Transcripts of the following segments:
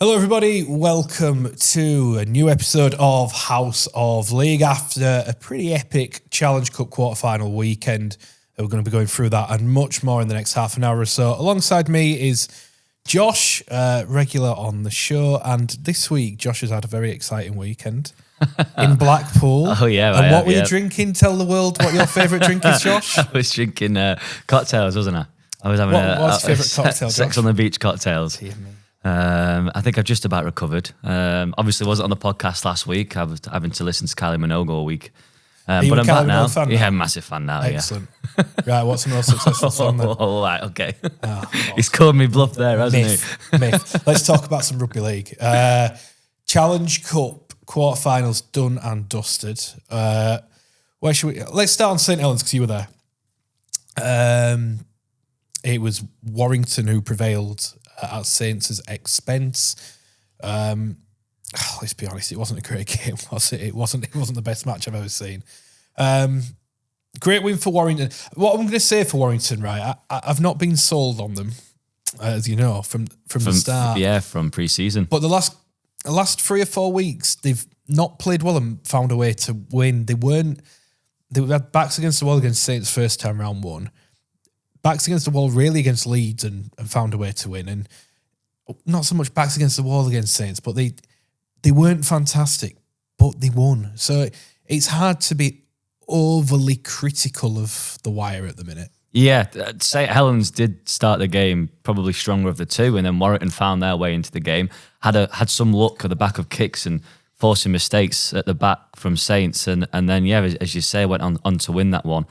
Hello everybody, welcome to a new episode of House of League after a pretty epic Challenge Cup quarterfinal weekend. We're going to be going through that and much more in the next half an hour or so. Alongside me is Josh, regular on the show, and this week Josh has had a very exciting weekend in Blackpool. Oh yeah, and what were you drinking? Tell the world what your favourite drink is, Josh. I was drinking cocktails, wasn't I? I was having what was your favourite cocktail, Josh? Sex on the beach cocktails. I think I've just about recovered. Obviously, wasn't on the podcast last week. I was having to listen to Kylie Minogue all week. But I'm back now. Fan yeah, massive fan now. Excellent. Right, what's the most successful song then? Oh, right, okay. He's called me bluff there, hasn't he? Myth. Let's talk about some rugby league. Challenge Cup quarterfinals done and dusted. Where should we? Let's start on St Helens because you were there. It was Warrington who prevailed at Saints' expense. Let's be honest, it wasn't a great game, was it? It wasn't the best match I've ever seen. Great win for Warrington. What I'm going to say for Warrington, right? I've not been sold on them, as you know, from the start. Yeah, from pre-season. But the last 3 or 4 weeks, they've not played well and found a way to win. They had backs against the wall against Saints first time round one. Backs against the wall really against Leeds and found a way to win. And not so much backs against the wall against Saints, but they weren't fantastic, but they won. So it's hard to be overly critical of the Wire at the minute. Yeah, St Helens did start the game probably stronger of the two, and then Warrington found their way into the game, had some luck at the back of kicks and forcing mistakes at the back from Saints, and then, yeah, as you say, went on to win that one.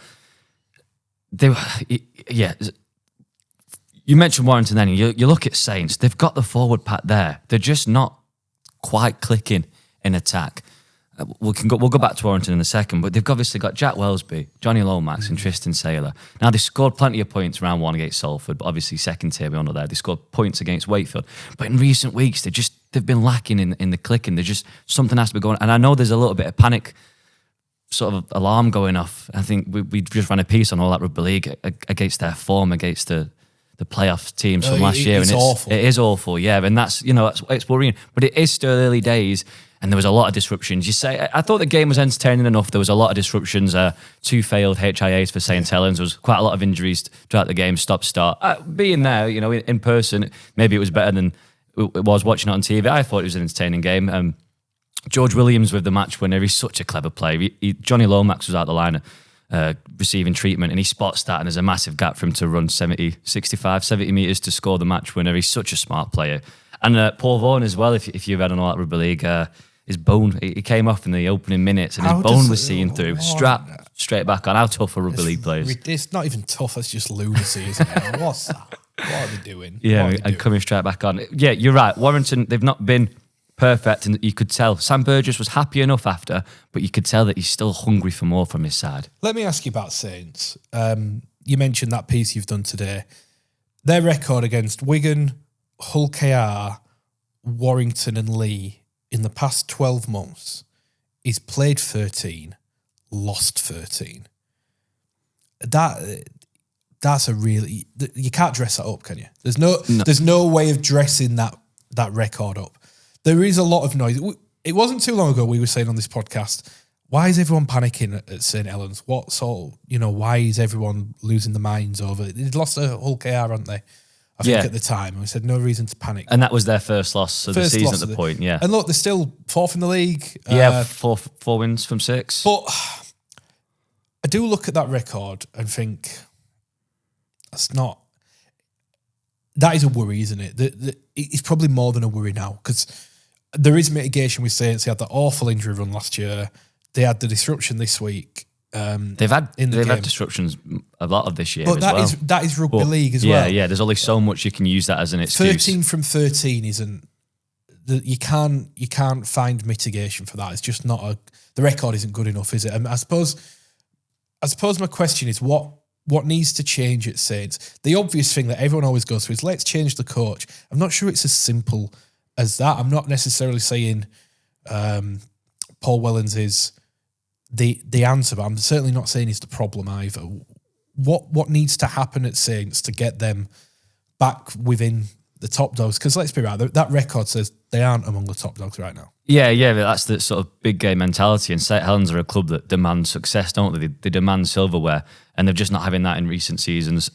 You mentioned Warrington then, you look at Saints, they've got the forward pack there. They're just not quite clicking in attack. We'll go back to Warrington in a second, but they've obviously got Jack Wellesby, Johnny Lomax and Tristan Saylor. Now, they scored plenty of points round one against Salford, but obviously second tier, we all know there. They scored points against Wakefield. But in recent weeks, they've been lacking in the clicking. Something has to be going. And I know there's a little bit of panic sort of alarm going off. I think we just ran a piece on All Out Rugby League against their form, against the playoff teams from last year. It's awful. It is awful, yeah. And it's worrying. But it is still early days, and there was a lot of disruptions. I thought the game was entertaining enough. There was a lot of disruptions. 2 failed HIAs for St Helens. There was quite a lot of injuries throughout the game, stop-start. Being there, in person, maybe it was better than it was watching it on TV. I thought it was an entertaining game. George Williams with the match winner. He's such a clever player. Johnny Lomax was out the line receiving treatment, and he spots that, and there's a massive gap for him to run 70 metres to score the match winner. He's such a smart player. And Paul Vaughan as well, if you've read on All Out Rugby League, his bone, he came off in the opening minutes and his bone was seen through. Strap straight back on. How tough are Rugby League players? It's not even tough, it's just lunacy, isn't it? What's that? What are they doing? Yeah, and coming straight back on. Yeah, you're right. Warrington, they've not been perfect, and you could tell Sam Burgess was happy enough after, but you could tell that he's still hungry for more from his side. Let me ask you about Saints. You mentioned that piece you've done today. Their record against Wigan, Hull KR, Warrington and Leigh in the past 12 months is played 13, lost 13. That's a really... You can't dress that up, can you? There's no way of dressing that record up. There is a lot of noise. It wasn't too long ago we were saying on this podcast, why is everyone panicking at St Helens? Why is everyone losing their minds over it? They'd lost a Hull KR, hadn't they? I think at the time. And we said no reason to panic. And that was their first loss of the season at the point, yeah. And look, they're still 4th in the league. Yeah, four wins from 6. But I do look at that record and think that is a worry, isn't it? It's probably more than a worry now because there is mitigation with Saints. They had that awful injury run last year. They had the disruption this week. They've had disruptions a lot of this year, but that is rugby league as well. Yeah. There's only so much you can use that as an excuse. 13 from 13 isn't. You can't find mitigation for that. It's just not the record isn't good enough, is it? And I suppose my question is what needs to change at Saints? The obvious thing that everyone always goes through is let's change the coach. I'm not sure it's as simple as that. I'm not necessarily saying Paul Wellens is the answer, but I'm certainly not saying he's the problem either. What needs to happen at Saints to get them back within the top dogs, because let's be right, that record says they aren't among the top dogs right now. Yeah, but that's the sort of big game mentality. And St Helens are a club that demand success, don't they? They demand silverware, and they're just not having that in recent seasons.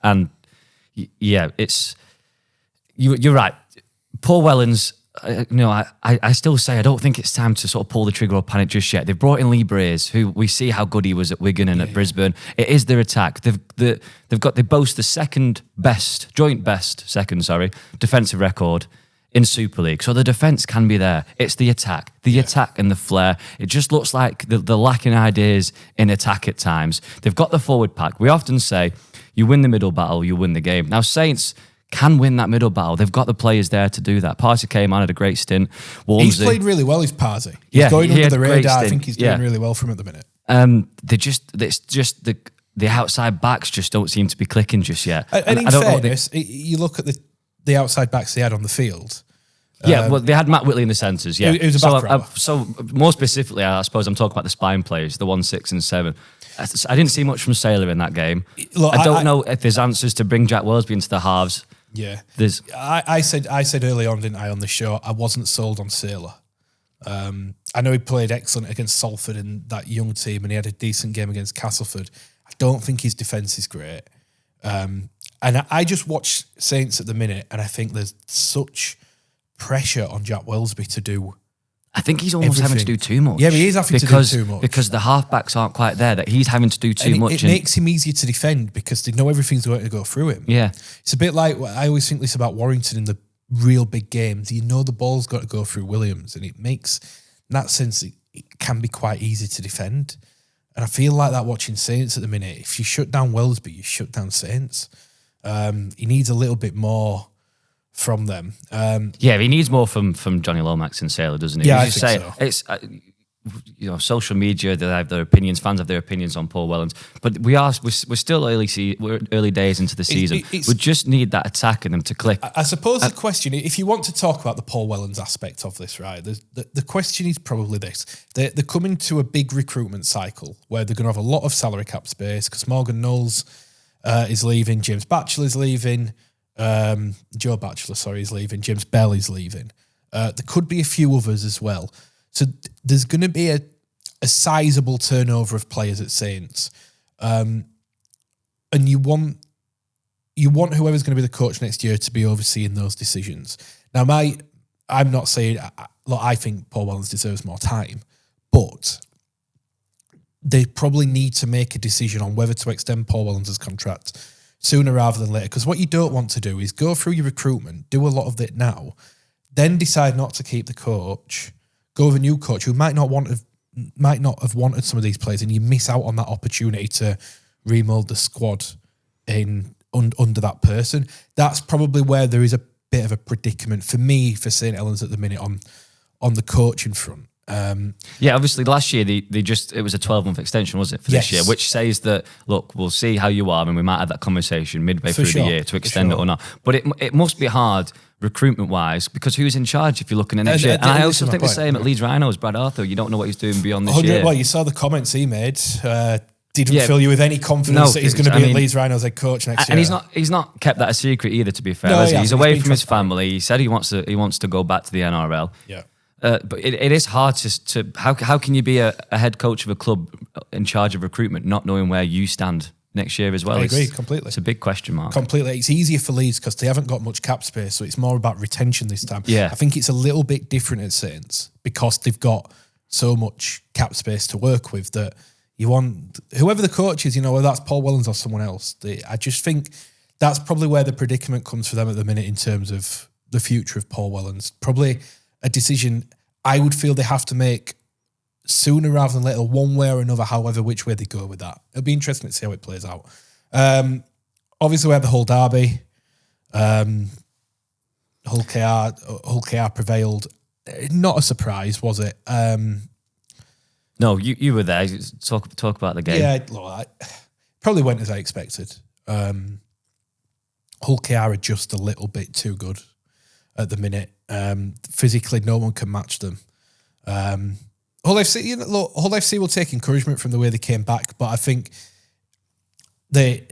And yeah, you're right. Paul Wellens, I still say I don't think it's time to sort of pull the trigger or panic just yet. They've brought in Leigh, who we see how good he was at Wigan and at Brisbane. It is their attack. They boast the joint best defensive record in Super League. So the defence can be there. It's the attack and the flair. It just looks like they're lacking ideas in attack at times. They've got the forward pack. We often say, you win the middle battle, you win the game. Now, Saints can win that middle battle. They've got the players there to do that. Parsi came on, had a great stint. Walmsley, he's played really well, he's Parsi. He's going under the radar. I think he's doing really well for him at the minute. It's just the outside backs just don't seem to be clicking just yet. And in fairness, you look at the outside backs they had on the field. Well, they had Matt Whitley in the centres, yeah. It was a back rower. So more specifically, I suppose I'm talking about the spine players, the 1, 6 and 7. I didn't see much from Sailor in that game. Look, I don't know if there's answers to bring Jack Wellesby into the halves. Yeah. I said early on, didn't I, on the show, I wasn't sold on Sailor. I know he played excellent against Salford in that young team, and he had a decent game against Castleford. I don't think his defence is great. And I just watch Saints at the minute, and I think there's such pressure on Jack Wellesby to do. I think he's almost having to do too much. Yeah, he is having to do too much. Because the halfbacks aren't quite there, that he's having to do too much. It makes him easier to defend because they know everything's going to go through him. Yeah. It's a bit like, I always think this about Warrington in the real big games. You know the ball's got to go through Williams, and it makes, in that sense, it can be quite easy to defend. And I feel like that watching Saints at the minute. If you shut down Wellesby, you shut down Saints. He needs a little bit more from them. He needs more from Johnny Lomax and Sailor, doesn't he? Yeah, I think so. It's social media, they have their opinions, fans have their opinions on Paul Wellens, but we're still early days into the season. We just need that attack in them to click. I suppose the question, if you want to talk about the Paul Wellens aspect of this, right, the question is probably this. They're coming to a big recruitment cycle where they're going to have a lot of salary cap space because Morgan Knowles is leaving, James Batchelor's leaving, Joe Batchelor, is leaving, James Bell is leaving. There could be a few others as well. So there's going to be a sizable turnover of players at Saints. And you want whoever's going to be the coach next year to be overseeing those decisions. Now, I'm not saying, look, I think Paul Wellens deserves more time, but they probably need to make a decision on whether to extend Paul Wellens' contract sooner rather than later. Because what you don't want to do is go through your recruitment, do a lot of it now, then decide not to keep the coach, go with a new coach who might not have wanted some of these players, and you miss out on that opportunity to remold the squad under that person. That's probably where there is a bit of a predicament for me for St Helens at the minute on the coaching front. Obviously last year it was a 12-month extension, was it, for this year, which says that, look, we'll see how you are and we might have that conversation midway through the year to extend it or not. But it must be hard recruitment-wise because who's in charge if you're looking at next year? And I also think the same at Leeds Rhinos, Brad Arthur. You don't know what he's doing beyond this year. Well, you saw the comments he made. Didn't fill you with any confidence that he's going to be at Leeds Rhinos head coach next year. And he's not kept that a secret either, to be fair. He's away from his family. He said he wants to go back to the NRL. Yeah. But it is hard to how can you be a head coach of a club in charge of recruitment not knowing where you stand next year as well? I agree completely. It's a big question mark. Completely. It's easier for Leeds because they haven't got much cap space, so it's more about retention this time. Yeah. I think it's a little bit different at Saints because they've got so much cap space to work with that you want whoever the coach is, whether that's Paul Wellens or someone else. I just think that's probably where the predicament comes for them at the minute in terms of the future of Paul Wellens. Probably a decision I would feel they have to make sooner rather than later, one way or another, however, which way they go with that. It'll be interesting to see how it plays out. Obviously, we had the Hull derby. Hull KR prevailed. Not a surprise, was it? No, you were there. Talk about the game. Yeah, look, probably went as I expected. Hull KR are just a little bit too good at the minute. Physically, no one can match them. Hull FC, Hull FC will take encouragement from the way they came back, but I think they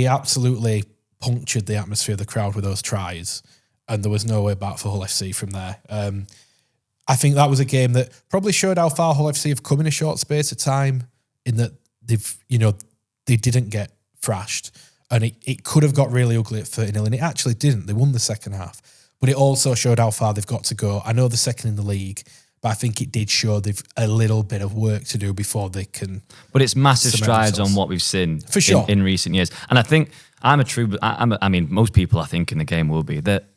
absolutely punctured the atmosphere of the crowd with those tries. and there was no way back for Hull FC from there. I think that was a game that probably showed how far Hull FC have come in a short space of time, in that they didn't get thrashed, and it could have got really ugly at 30-0, and it actually didn't. They won the second half, but it also showed how far they've got to go. I know they're second in the league, but I think it did show they've a little bit of work to do before they can. But it's massive strides on what we've seen for sure in recent years. And I think most people I think in the game will be that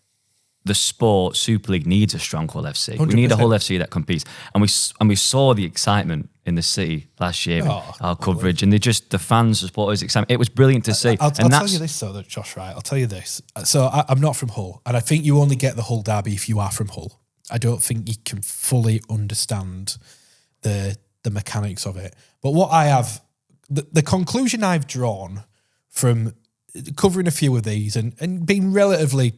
the sport Super League needs a strong Hull FC. 100%. We need a Hull FC that competes, and we saw the excitement in the city last year, our coverage, and the fans, the supporters, excitement. It was brilliant to see. I'll tell you this though, Josh. Right, I'll tell you this. So I'm not from Hull, and I think you only get the Hull derby if you are from Hull. I don't think you can fully understand the mechanics of it. But what I have, the conclusion I've drawn from covering a few of these and being relatively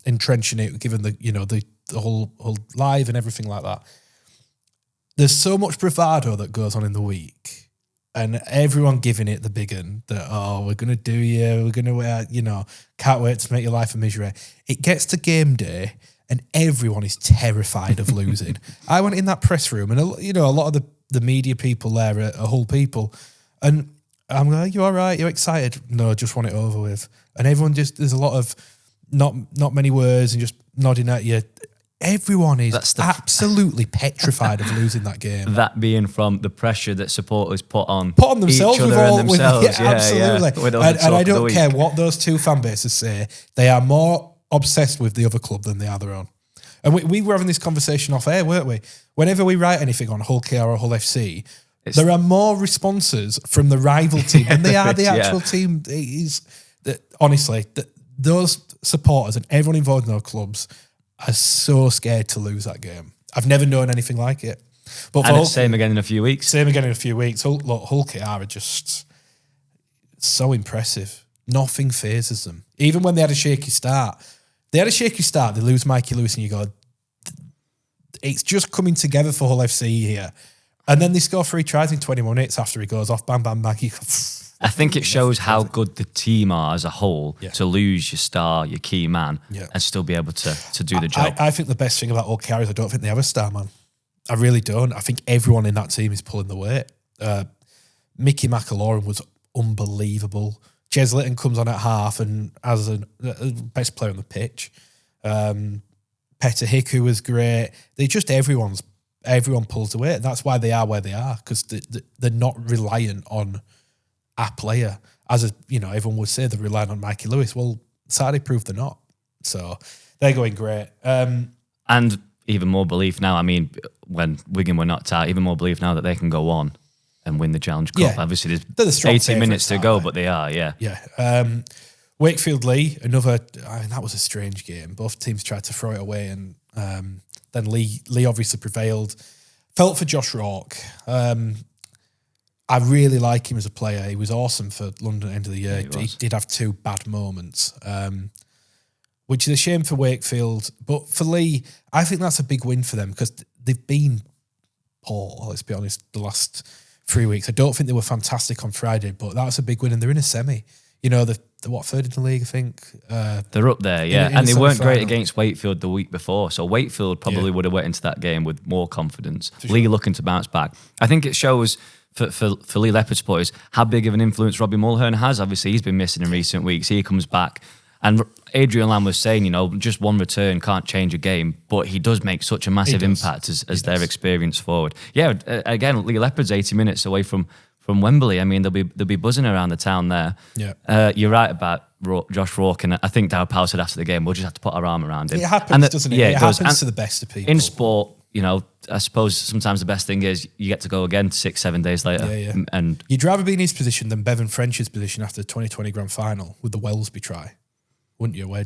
entrenched in it, given the whole live and everything like that, there's so much bravado that goes on in the week, and everyone giving it the big one that, we're going to do you, we're going to, can't wait to make your life a misery. It gets to game day, and everyone is terrified of losing. I went in that press room, and a lot of the media people there are Hull people, and I'm like, "You all right? You excited?" No, just want it over with. And everyone there's a lot of not many words and just nodding at you. Everyone is absolutely petrified of losing that game. That being from the pressure that supporters put on themselves, each other and themselves. Absolutely. Yeah. And I don't care what those two fan bases say. They are more obsessed with the other club than they are their own. And we were having this conversation off air, weren't we? Whenever we write anything on Hull KR or Hull FC, there are more responses from the rival team than they are the actual team. Honestly, those supporters and everyone involved in those clubs are so scared to lose that game. I've never known anything like it. But and it's same again in a few weeks. Hull KR are just so impressive. Nothing phases them. Even when they had a shaky start. They lose Mikey Lewis, and you go, it's just coming together for Hull FC here. And then they score 3 tries in 20 minutes after he goes off, bam, bam, bang. I think it shows how good the team are as a whole to lose your star, your key man, and still be able to do the job. I think the best thing about Hull KR is I don't think they have a star man. I really don't. I think everyone in that team is pulling the weight. Mickey McAllister was unbelievable. Jez Litton comes on at half and as the best player on the pitch. Petter Hiku was great. Everyone pulls the weight. That's why they are where they are, because they're not reliant on a player. Everyone would say they're relying on Mikey Lewis. Well, Sardi proved they're not. So they're going great. And even more belief now. I mean, when Wigan were knocked out, even more belief now that they can go on and win the Challenge Cup. Obviously, there's 80 minutes to go, but they are, Wakefield Leigh, that was a strange game. Both teams tried to throw it away, and then Leigh obviously prevailed. Felt for Josh Rourke. I really like him as a player. He was awesome for London end of the year. He did have 2 bad moments, which is a shame for Wakefield. But for Leigh, I think that's a big win for them, because they've been poor, let's be honest, the last 3 weeks. I don't think they were fantastic on Friday, but that's a big win, and they're in a semi. They're third in the league, I think. They're up there, and they weren't great against Wakefield the week before, so Wakefield probably would have went into that game with more confidence. Sure. Leigh looking to bounce back. I think it shows for Leigh Leopard supporters how big of an influence Robbie Mulhern has. Obviously, he's been missing in recent weeks. He comes back. And Adrian Lamb was saying, just one return can't change a game, but he does make such a massive impact as their experience forward. Yeah, again, Leigh Leopard's 80 minutes away from Wembley. I mean, they'll be buzzing around the town there. Yeah, you're right about Josh Rourke, and I think Darryl Powell said after the game, we'll just have to put our arm around him. It happens, doesn't it? Yeah, it happens to the best of people. In sport, I suppose sometimes the best thing is you get to go again 6-7 days later. Yeah. And you'd rather be in his position than Bevan French's position after the 2020 grand final with the Wellesby try, wouldn't you? Where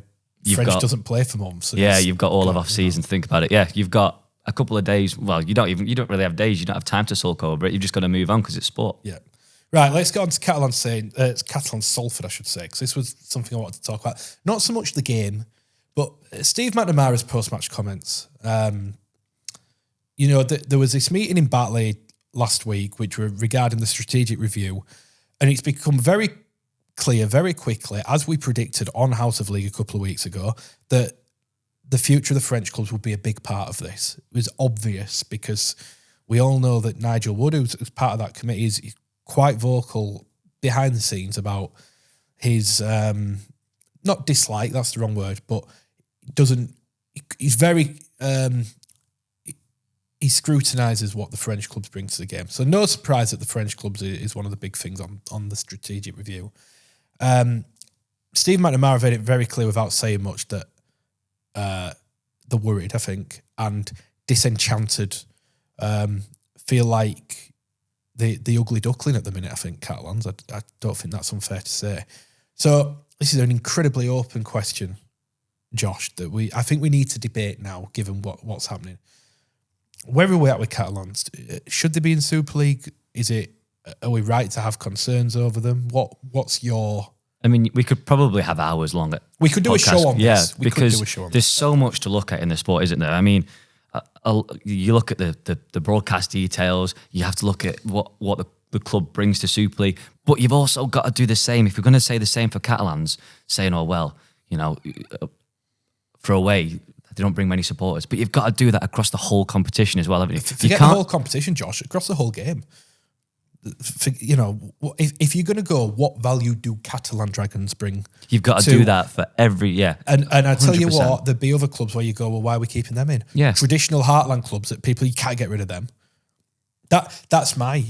French doesn't play for months. So you've got all of off season to think about it. Yeah, you've got a couple of days. Well, you don't really have days. You don't have time to sulk over it. You've just got to move on because it's sport. Yeah. Right, let's go on to Catalans Salford, I should say, because this was something I wanted to talk about. Not so much the game, but Steve McNamara's post-match comments. There was this meeting in Batley last week, which were regarding the strategic review, and it's become very clear very quickly, as we predicted on House of League a couple of weeks ago, that the future of the French clubs would be a big part of this. It was obvious because we all know that Nigel Wood, who's part of that committee, is quite vocal behind the scenes about his, not dislike, that's the wrong word, but he's very, he scrutinises what the French clubs bring to the game. So no surprise that the French clubs is one of the big things on the strategic review. Steve McNamara made it very clear without saying much that they're worried, I think, and disenchanted, feel like the ugly duckling at the minute, I think, Catalans. I don't think that's unfair to say. So this is an incredibly open question, Josh, that I think we need to debate now, given what's happening. Where are we at with Catalans? Should they be in Super League? Are we right to have concerns over them? What's your... I mean, we could probably have hours long. We could do a show on this. Yeah, because there's so much to look at in the sport, isn't there? I mean, you look at the broadcast details. You have to look at what the club brings to Super League, but you've also got to do the same. If you're going to say the same for Catalans, saying, "Oh well, you know, for away they don't bring many supporters," but you've got to do that across the whole competition as well, haven't you? Forget the whole competition, Josh. Across the whole game. You know, if you're going to go, what value do Catalan Dragons bring? You've got to do that for every, And I tell 100%. You what, there'd be other clubs where you go, well, why are we keeping them in? Yeah. Traditional heartland clubs that people, you can't get rid of them. That's my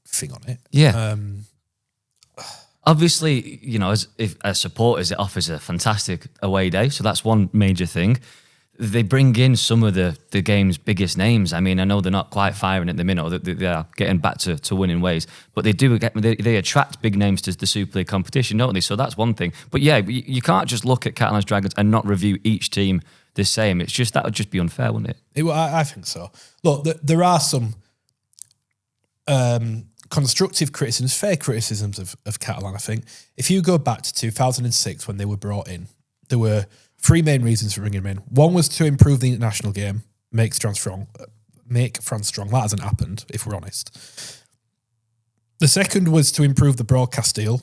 thing on it. Yeah. Obviously, you know, as supporters, it offers a fantastic away day. So that's one major thing. They bring in some of the game's biggest names. I mean, I know they're not quite firing at the minute, or they are getting back to winning ways, but they attract big names to the Super League competition, don't they? So that's one thing. But yeah, you can't just look at Catalans Dragons and not review each team the same. It's just, that would just be unfair, wouldn't it? I think so. Look, there are some constructive criticisms, fair criticisms of Catalan, I think. If you go back to 2006 when they were brought in, there were three main reasons for bringing him in. One was to improve the international game, make France strong. That hasn't happened, if we're honest. The second was to improve the broadcast deal,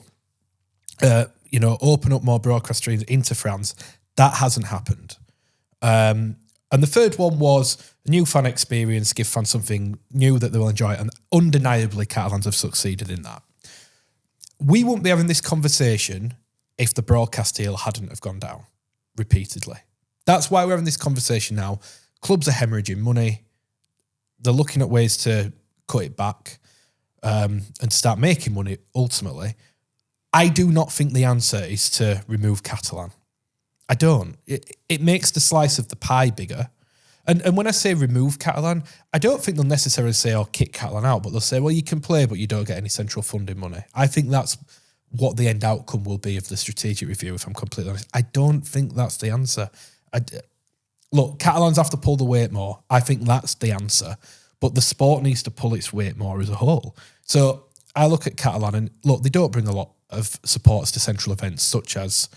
open up more broadcast streams into France. That hasn't happened. And the third one was a new fan experience, give fans something new that they will enjoy. And undeniably, Catalans have succeeded in that. We wouldn't be having this conversation if the broadcast deal hadn't have gone down repeatedly. That's why we're having this conversation now. Clubs are hemorrhaging money. They're looking at ways to cut it back and start making money ultimately. I do not think the answer is to remove Catalan. I don't. It makes the slice of the pie bigger. And when I say remove Catalan, I don't think they'll necessarily say, oh, kick Catalan out, but they'll say, well, you can play, but you don't get any central funding money. I think that's what the end outcome will be of the strategic review, if I'm completely honest. I don't think that's the answer. Look, Catalans have to pull the weight more. I think that's the answer. But the sport needs to pull its weight more as a whole. So I look at Catalan and, look, they don't bring a lot of supporters to central events such as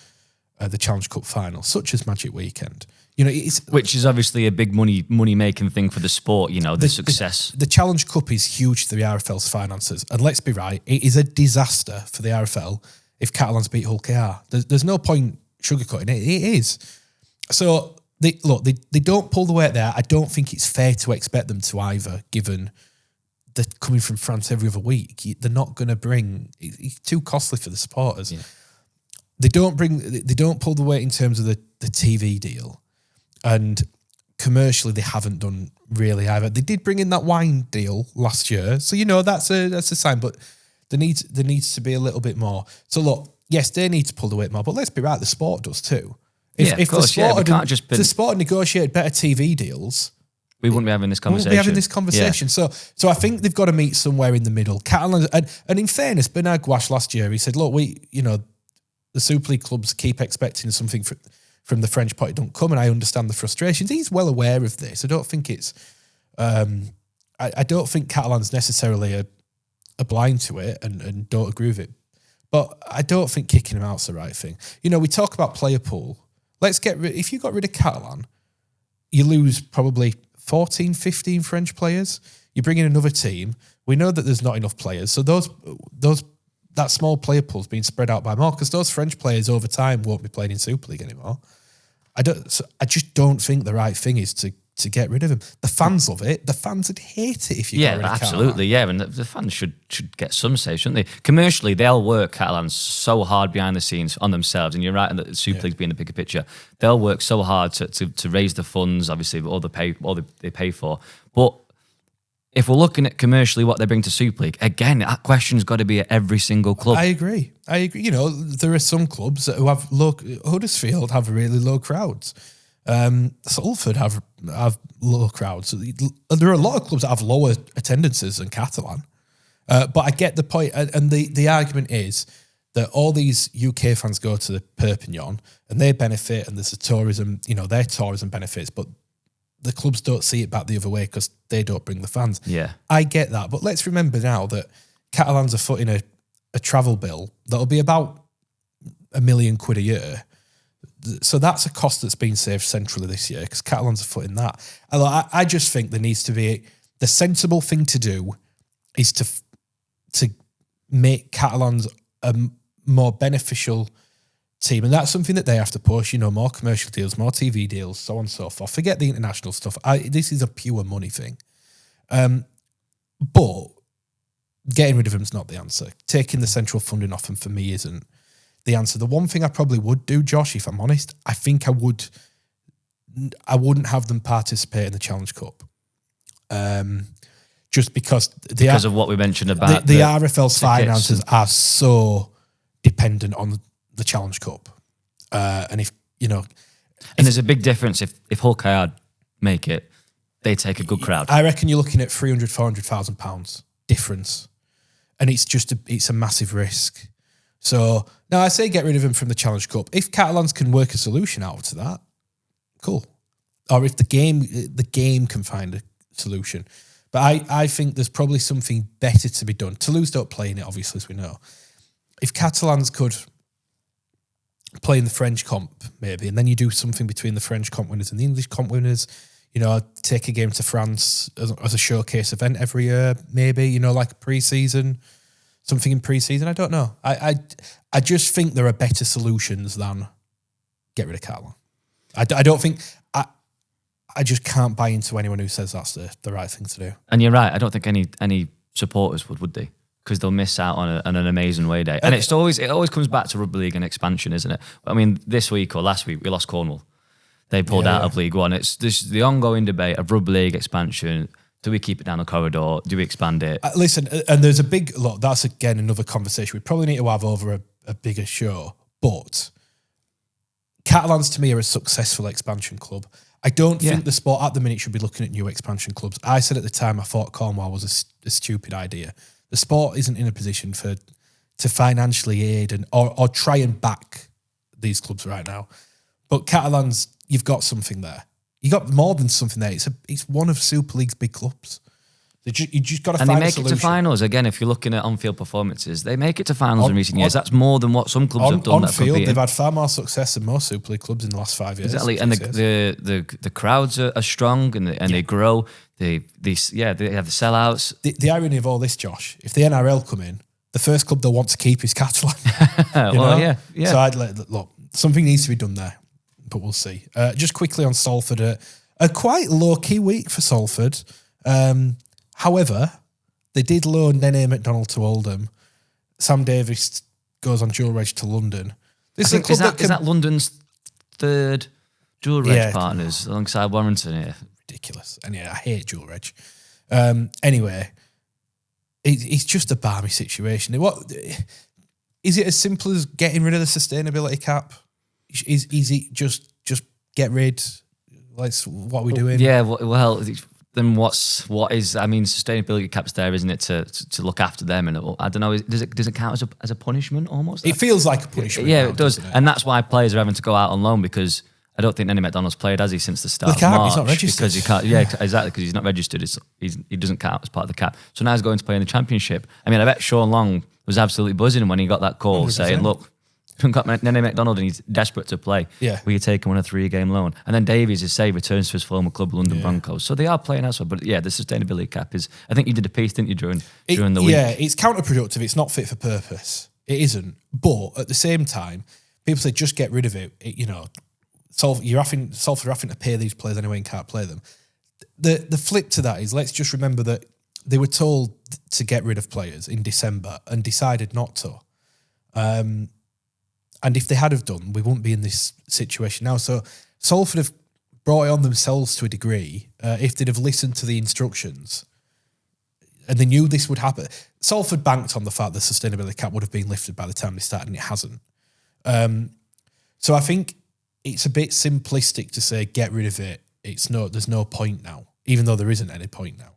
the Challenge Cup final, such as Magic Weekend. You know, which is obviously a big money-making thing for the sport, you know, the success. The Challenge Cup is huge to the RFL's finances. And let's be right, it is a disaster for the RFL if Catalans beat Hull KR. There's no point sugarcoating it. It is. So, they don't pull the weight there. I don't think it's fair to expect them to either, given they're coming from France every other week. They're not going to bring... It's too costly for the supporters. Yeah. They don't pull the weight in terms of the TV deal. And commercially, they haven't done really either. They did bring in that wine deal last year, so you know that's a sign. But there needs to be a little bit more. So look, yes, they need to pull the weight more, but let's be right, the sport does too. If the sport had negotiated better TV deals, we wouldn't be having this conversation. Yeah. So I think they've got to meet somewhere in the middle. Catalans, and in fairness, Bernard Gouache last year, he said, look, the Super League clubs keep expecting something from the French pot, it don't come, and I understand the frustrations. He's well aware of this. I don't think it's... I don't think Catalans necessarily are blind to it and don't agree with it. But I don't think kicking him out's the right thing. You know, we talk about player pool. If you got rid of Catalan, you lose probably 14, 15 French players. You bring in another team. We know that there's not enough players. So that small player pool's being spread out by more, because those French players over time won't be playing in Super League anymore. I just don't think the right thing is to get rid of him. The fans love it. The fans would hate it if you got rid of absolutely, Catalan. and the fans should get some say, shouldn't they? Commercially, they'll work Catalans so hard behind the scenes on themselves, and you're right in the Super League being the bigger picture. They'll work so hard to raise the funds, obviously, all they pay for. But if we're looking at commercially what they bring to Super League, again, that question's got to be at every single club. I agree. You know, there are some clubs who have Huddersfield have really low crowds. Salford have low crowds. There are a lot of clubs that have lower attendances than Catalan. But I get the point. And the argument is that all these UK fans go to the Perpignan and they benefit, and there's a tourism, you know, their tourism benefits, but the clubs don't see it back the other way because they don't bring the fans. Yeah. I get that. But let's remember now that Catalans are footing a travel bill that'll be about £1 million a year. So that's a cost that's been saved centrally this year because Catalans are footing that. I just think there needs to be the sensible thing to do is to make Catalans a more beneficial team, and that's something that they have to push. You know, more commercial deals, more TV deals, so on and so forth. Forget the international stuff. This is a pure money thing. But getting rid of him is not the answer. Taking the central funding off him for me isn't the answer. The one thing I probably would do, Josh, if I'm honest, I think I wouldn't have them participate in the Challenge Cup. Just because of what we mentioned about the RFL's finances are so dependent on the Challenge Cup. And if, you know... And there's a big difference if Hull KR make it, they take a good crowd. I reckon you're looking at £300,000-400,000 difference. And it's a massive risk. So, now I say get rid of him from the Challenge Cup. If Catalans can work a solution out to that, cool. Or if the game can find a solution. But I think there's probably something better to be done. Toulouse don't play in it, obviously, as we know. If Catalans could play in the French comp, maybe, and then you do something between the French comp winners and the English comp winners, you know, take a game to France as a showcase event every year, maybe, you know, like pre-season, something in pre-season. I don't know. I just think there are better solutions than get rid of Catalan. I don't think... I just can't buy into anyone who says that's the right thing to do. And you're right. I don't think any supporters would they? Because they'll miss out on an amazing away day. And it always comes back to rugby league and expansion, isn't it? I mean, this week or last week we lost Cornwall. They pulled out of League One. It's the ongoing debate of rugby league expansion. Do we keep it down the corridor? Do we expand it? Listen, and there's a big look. That's again another conversation we probably need to have over a bigger show. But Catalans to me are a successful expansion club. I don't think the sport at the minute should be looking at new expansion clubs. I said at the time I thought Cornwall was a stupid idea. The sport isn't in a position to financially aid or try and back these clubs right now. But Catalans, you've got something there. You got more than something there. It's one of Super League's big clubs. You just got to find a solution. And they make it to finals. Again, if you're looking at on-field performances, they make it to finals in recent years. That's more than what some clubs have done. On field, they've had far more success than most Super League clubs in the last 5 years. Exactly, and the crowds are strong and they grow. They have the sellouts. The irony of all this, Josh, if the NRL come in, the first club they'll want to keep is Catalan. Yeah. So look, something needs to be done there, but we'll see. Just quickly on Salford, a quite low-key week for Salford. However, they did loan Nene McDonald to Oldham. Sam Davis goes on dual reg to London. Is that London's third dual reg partners alongside Warrington here? Ridiculous. And I hate dual reg. Anyway, it's just a balmy situation. Is it as simple as getting rid of the sustainability cap? Is it just get rid? Like, what are we doing? Yeah, well, then what is? I mean, sustainability cap's there, isn't it, to look after them? And I don't know. Does it count as a punishment almost? It feels like a punishment. Yeah, it does, and that's why players are having to go out on loan because I don't think Nene McDonald's played, has he, since the start of March? He's not registered. Because he can't. Yeah, exactly, because he's not registered. He doesn't count as part of the cap. So now he's going to play in the Championship. I mean, I bet Sean Long was absolutely buzzing when he got that call 100%. Saying, look, we've got Nene McDonald and he's desperate to play. Yeah. Will you take him on a 3-game loan? And then Davies, his say, returns to his former club, London Broncos. So they are playing elsewhere. But yeah, the sustainability cap is... I think you did a piece, didn't you, during the week? Yeah, it's counterproductive. It's not fit for purpose. It isn't. But at the same time, people say just get rid of it. Salford are having to pay these players anyway and can't play them. The flip to that is, let's just remember that they were told to get rid of players in December and decided not to. And if they had have done, we wouldn't be in this situation now. So Salford have brought it on themselves to a degree. If they'd have listened to the instructions and they knew this would happen. Salford banked on the fact the sustainability cap would have been lifted by the time they started, and it hasn't. So I think it's a bit simplistic to say get rid of it. There's no point now, even though there isn't any point now.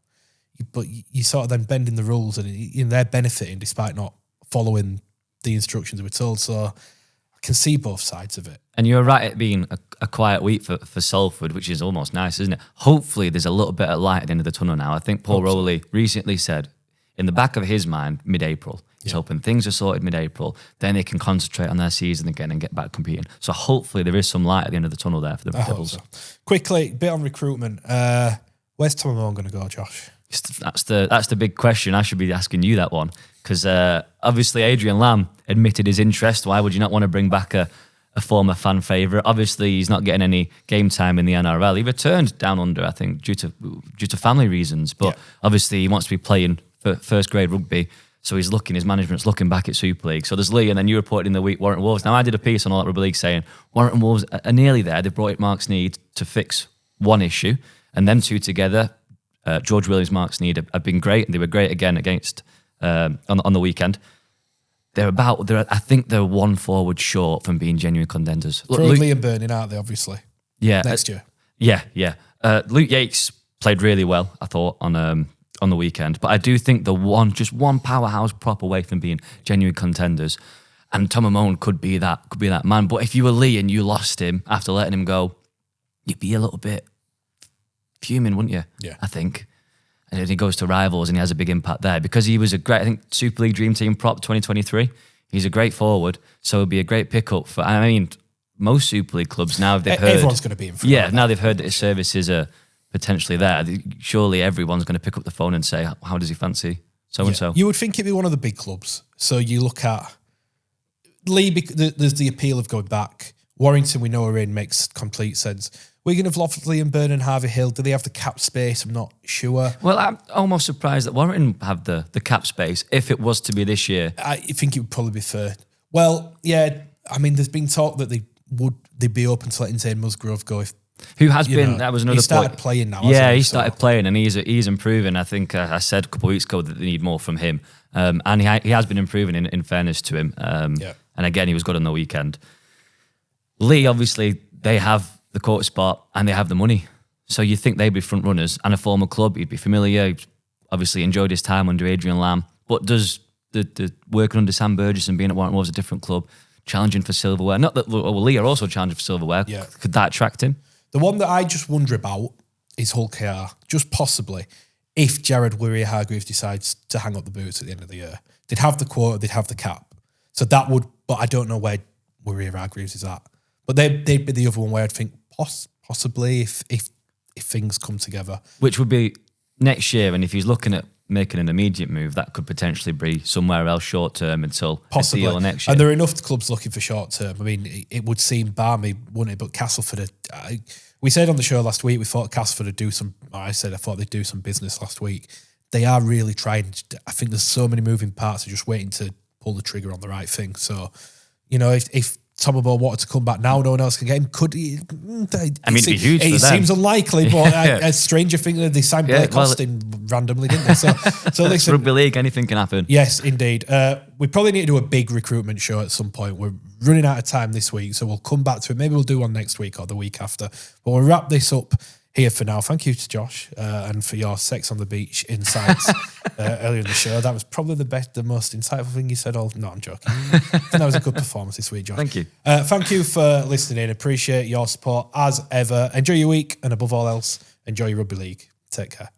But you sort of then bending the rules, and they're benefiting despite not following the instructions they were told. So I can see both sides of it. And you're right, it being a quiet week for Salford, which is almost nice, isn't it? Hopefully there's a little bit of light at the end of the tunnel now. I think Paul Rowley recently said, in the back of his mind, mid-April. He's hoping things are sorted mid-April, then they can concentrate on their season again and get back competing. So hopefully there is some light at the end of the tunnel there for the Devils. So. Quickly, bit on recruitment. Where's Tom Amone going to go, Josh? That's the big question. I should be asking you that one, because obviously Adrian Lamb admitted his interest. Why would you not want to bring back a former fan favourite? Obviously, he's not getting any game time in the NRL. He returned down under, I think, due to family reasons. But obviously, he wants to be playing for first grade rugby. So his management's looking back at Super League. So there's Leigh, and then you reported in the week Warrington Wolves. Now, I did a piece on All Out Rugby League saying Warrington Wolves are nearly there. They've brought in Mark Sneed to fix one issue, and them two together, George Williams, Mark Sneed, have been great, and they were great again against on the weekend. I think they're one forward short from being genuine contenders. Leigh and Burning, aren't they, obviously? Yeah. Next year. Yeah. Luke Yates played really well, I thought, on the weekend. But I do think just one powerhouse prop away from being genuine contenders. And Tom Amone could be that man. But if you were Leigh and you lost him after letting him go, you'd be a little bit fuming, wouldn't you? Yeah. I think. And then he goes to rivals and he has a big impact there because he was I think, Super League Dream Team prop 2023. He's a great forward, so it'd be a great pickup for, I mean, most Super League clubs now, if they've heard... Everyone's going to be in front. Yeah, now they've heard that his services are potentially there. Surely everyone's going to pick up the phone and say, how does he fancy so-and-so? You would think it'd be one of the big clubs. So you look at Leigh, there's the appeal of going back. Warrington, we know are in, makes complete sense. Wigan have lost Liam Byrne and Harvey Hill. Do they have the cap space? I'm not sure. Well, I'm almost surprised that Warrington have the cap space if it was to be this year. I think it would probably be third. Well, yeah, I mean, there's been talk that they'd be open to letting Zane Musgrove go if who has been, that was another point. He started playing now, yeah, he started playing and he's improving. I think I said a couple of weeks ago that they need more from him. And he has been improving in fairness to him. And again, he was good on the weekend. Leigh, obviously, they have the court spot and they have the money. So you think they'd be front runners, and a former club, he'd be familiar. He'd obviously enjoyed his time under Adrian Lamb. But does the working under Sam Burgess and being at Warrington Wolves a different club, challenging for silverware? Not that Leigh are also challenging for silverware. Yeah. Could that attract him? The one that I just wonder about is Hull KR, just possibly, if Jared Wirrier-Hargreaves decides to hang up the boots at the end of the year. They'd have the quota, they'd have the cap. So that would, but I don't know where Wirrier-Hargreaves is at. But they'd be the other one where I'd think possibly if things come together. Which would be next year, and if he's looking at making an immediate move, that could potentially be somewhere else short term until possibly a deal next year. And there are enough clubs looking for short term. I mean, it would seem balmy, wouldn't it? But Castleford, we said on the show last week, we thought Castleford would do some. I thought they'd do some business last week. They are really trying. I think there's so many moving parts. They're just waiting to pull the trigger on the right thing. So, if Tom Amone wanted to come back now, no one else can get him. Could he? I mean, it'd be huge for them. It seems unlikely, but a stranger thing that they signed Blake Austin randomly, didn't they? So listen, Rugby League, anything can happen. Yes, indeed. We probably need to do a big recruitment show at some point. We're running out of time this week, so we'll come back to it. Maybe we'll do one next week or the week after. But we'll wrap this up here for now. Thank you to Josh and for your Sex on the Beach insights earlier in the show. That was probably the most insightful thing you said. No, I'm joking. I think that was a good performance this week, Josh. Thank you. Thank you for listening. Appreciate your support as ever. Enjoy your week, and above all else, enjoy your rugby league. Take care.